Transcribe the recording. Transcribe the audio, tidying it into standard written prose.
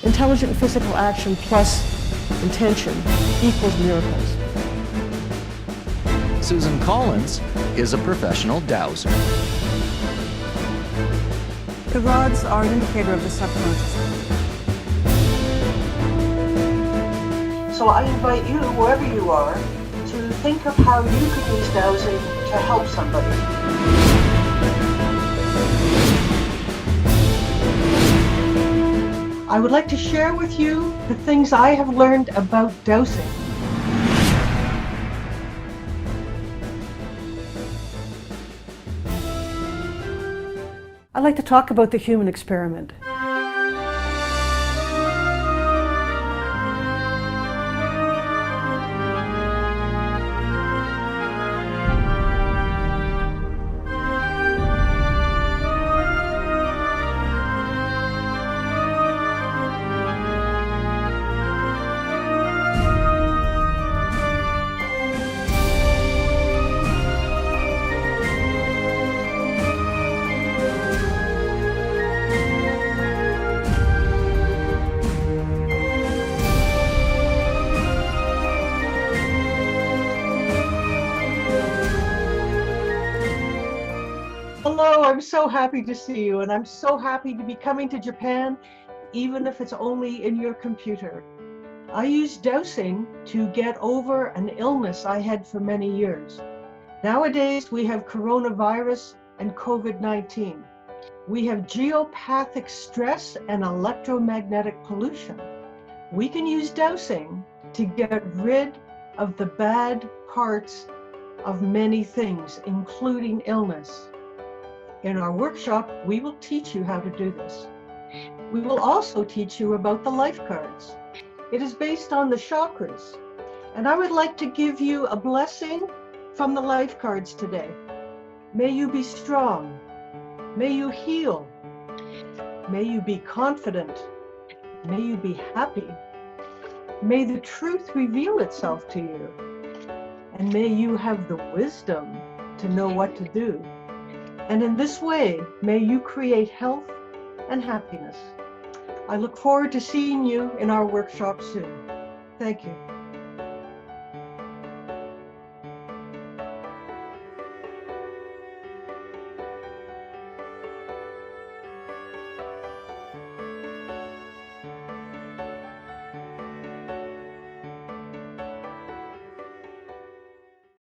Intelligent physical action plus intention equals miracles. Susan Collins is a professional dowser. The rods are an indicator of the subconscious. So I invite you, wherever you are, to think of how you could use dowsing to help somebody. I would like to share with you the things I have learned about dowsing. I'd like to talk about the human experiment. Hello, I'm so happy to see you, and I'm so happy to be coming to Japan, even if it's only in your computer. I use dowsing to get over an illness I had for many years. Nowadays, we have coronavirus and COVID-19. We have geopathic stress and electromagnetic pollution. We can use dowsing to get rid of the bad parts of many things, including illness. In our workshop, we will teach you how to do this. We will also teach you about the life cards. It is based on the chakras. And I would like to give you a blessing from the life cards today. May you be strong. May you heal. May you be confident. May you be happy. May the truth reveal itself to you. And may you have the wisdom to know what to do. And in this way, may you create health and happiness. I look forward to seeing you in our workshop soon. Thank you.